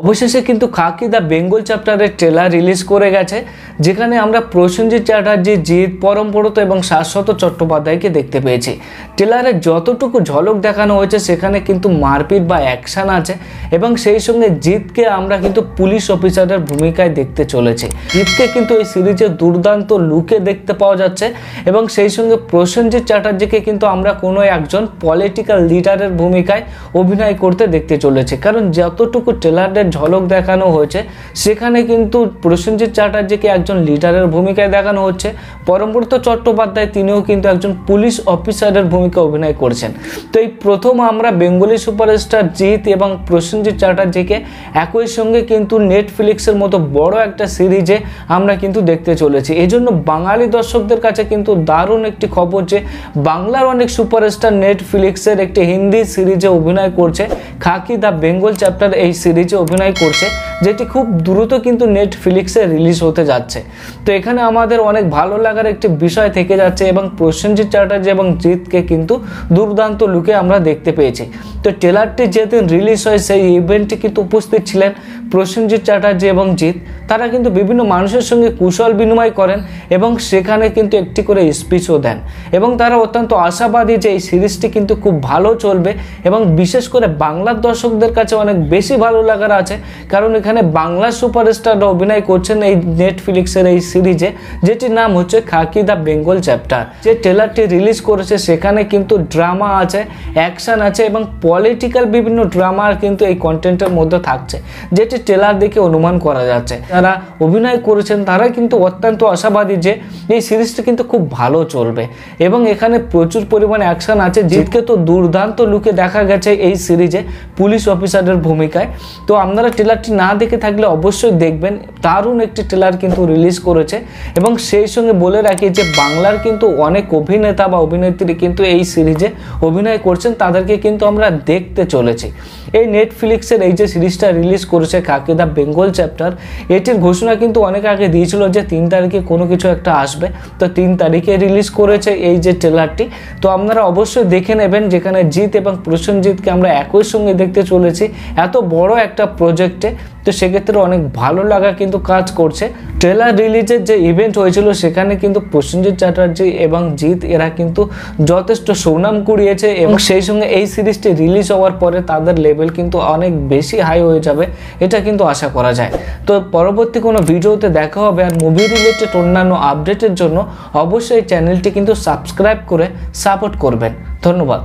অবশেষে কিন্তু খাকি দ্য বেঙ্গল চ্যাপ্টারের ট্রেলার রিলিজ করে গেছে, যেখানে আমরা প্রসেনজিৎ চ্যাটার্জি, জিৎ, পরমব্রত এবং শাশ্বত চট্টোপাধ্যায়কে দেখতে পেয়েছি। ট্রেলারে যতটুকু ঝলক দেখানো হয়েছে সেখানে কিন্তু মারপিট বা অ্যাকশান আছে এবং সেই সঙ্গে জিৎকে আমরা কিন্তু পুলিশ অফিসারের ভূমিকায় দেখতে চলেছি। জিৎকে কিন্তু এই সিরিজে দুর্দান্ত লুকে দেখতে পাওয়া যাচ্ছে এবং সেই সঙ্গে প্রসেনজিৎ চ্যাটার্জিকে কিন্তু আমরা কোনো একজন পলিটিক্যাল লিডারের ভূমিকায় অভিনয় করতে দেখতে চলেছি। কারণ যতটুকু ট্রেলারের ঝলক দেখানো হয়েছে সেখানে কিন্তু প্রসেনজিৎ চ্যাটার্জিকে একজন লিডারের ভূমিকায় দেখানো হচ্ছে, পরমব্রত চট্টোপাধ্যায় তিনিও কিন্তু একজন পুলিশ অফিসারের ভূমিকা অভিনয় করছেন। তো এই প্রথম আমরা বেঙ্গলি সুপারস্টার জিৎ এবং প্রসেনজিৎ চ্যাটার্জিকে একই সঙ্গে কিন্তু নেটফ্লিক্সের মতো বড় একটা সিরিজে আমরা কিন্তু দেখতে চলেছি। এই জন্য বাঙালি দর্শকদের কাছে কিন্তু দারুণ একটি খবর যে বাংলার অনেক সুপারস্টার নেটফ্লিক্সের একটি হিন্দি সিরিজে অভিনয় করছে। খাকি দ্য বেঙ্গল চ্যাপ্টার এই সিরিজে অভিনয় করছে, যেটি খুব দ্রুত কিন্তু নেটফ্লিক্সে রিলিজ হতে যাচ্ছে। তো এখানে আমাদের অনেক ভালো লাগার একটি বিষয় থেকে যাচ্ছে এবং প্রসেনজিৎ চ্যাটার্জি এবং জিৎকে কিন্তু দুর্দান্ত লুকে আমরা দেখতে পেয়েছি। তো ট্রেলারটি যেদিন রিলিজ হয় সেই ইভেন্টে কিন্তু উপস্থিত ছিলেন প্রসেনজিৎ চ্যাটার্জি এবং জিৎ। তারা কিন্তু বিভিন্ন মানুষের সঙ্গে কুশল বিনিময় করেন এবং সেখানে কিন্তু একটি করে স্পিচও দেন এবং তারা অত্যন্ত আশাবাদী যে এই সিরিজটি কিন্তু খুব ভালো চলবে এবং বিশেষ করে বাংলার দর্শকদের কাছে অনেক বেশি ভালো লাগার আছে, কারণ এখানে বাংলার সুপারস্টাররা অভিনয় করছেন এই নেটফ্লিক্সের এই সিরিজে, যেটির নাম হচ্ছে খাকি দ্য বেঙ্গল চ্যাপ্টার। যে ট্রেলারটি রিলিজ করেছে সেখানে কিন্তু ড্রামা আছে, অ্যাকশন আছে এবং পলিটিক্যাল বিভিন্ন ড্রামা কিন্তু এই কন্টেন্টের মধ্যে থাকছে, যেটি ট্রেলার দেখে অনুমান করা যাচ্ছে। যারা অভিনয় করেছেন তারা কিন্তু অত্যন্ত আশাবাদী যে এই সিরিজটি কিন্তু খুব ভালো চলবে এবং এখানে প্রচুর পরিমাণে অ্যাকশন আছে। জিৎকে তো দুর্দান্ত লুকে দেখা গেছে এই সিরিজে পুলিশ অফিসারের ভূমিকায়। তো আপনারা ট্রেলারটি না দেখে থাকলে অবশ্যই দেখবেন, দারুণ একটি ট্রেলার কিন্তু রিলিজ করেছে। এবং সেই সঙ্গে বলে রাখি যে বাংলার কিন্তু অনেক অভিনেতা বা অভিনেত্রী কিন্তু এই সিরিজে অভিনয় করছেন, তাদেরকে কিন্তু আমরা দেখতে চলেছি। এই নেটফ্লিক্সের এই যে সিরিজটা রিলিজ করেছে খাকি দ্য বেঙ্গল চ্যাপ্টার, এটির ঘোষণা কিন্তু অনেক আগে দিয়েছিল যে 3 তারিখে কোনো কিছু একটা আসবে। তো 3 তারিখে রিলিজ করেছে এই যে ট্রেলারটি। তো আপনারা অবশ্যই দেখে নেবেন, যেখানে জিৎ এবং প্রসেনজিৎকে আমরা একই সঙ্গে দেখতে চলেছি এত বড় একটা প্রজেক্টে। তো সেক্ষেত্রে অনেক ভালো লাগা কিন্তু কাজ করছে। ট্রেলার রিলিজের যে ইভেন্ট হয়েছিল সেখানে কিন্তু প্রসেনজিৎ চ্যাটার্জি এবং জিৎ এরা কিন্তু যথেষ্ট সুনাম কুড়িয়েছে এবং সেই সঙ্গে এই সিরিজটি রিলিজ হওয়ার পরে তাদের লেভেল কিন্তু অনেক বেশি হাই হয়ে যাবে, এটা কিন্তু আশা করা যায়। তো পরবর্তী কোনো ভিডিওতে দেখা হবে। আর মুভি রিলেটেড অন্যান্য আপডেটের জন্য অবশ্যই চ্যানেলটি কিন্তু সাবস্ক্রাইব করে সাপোর্ট করবেন। ধন্যবাদ।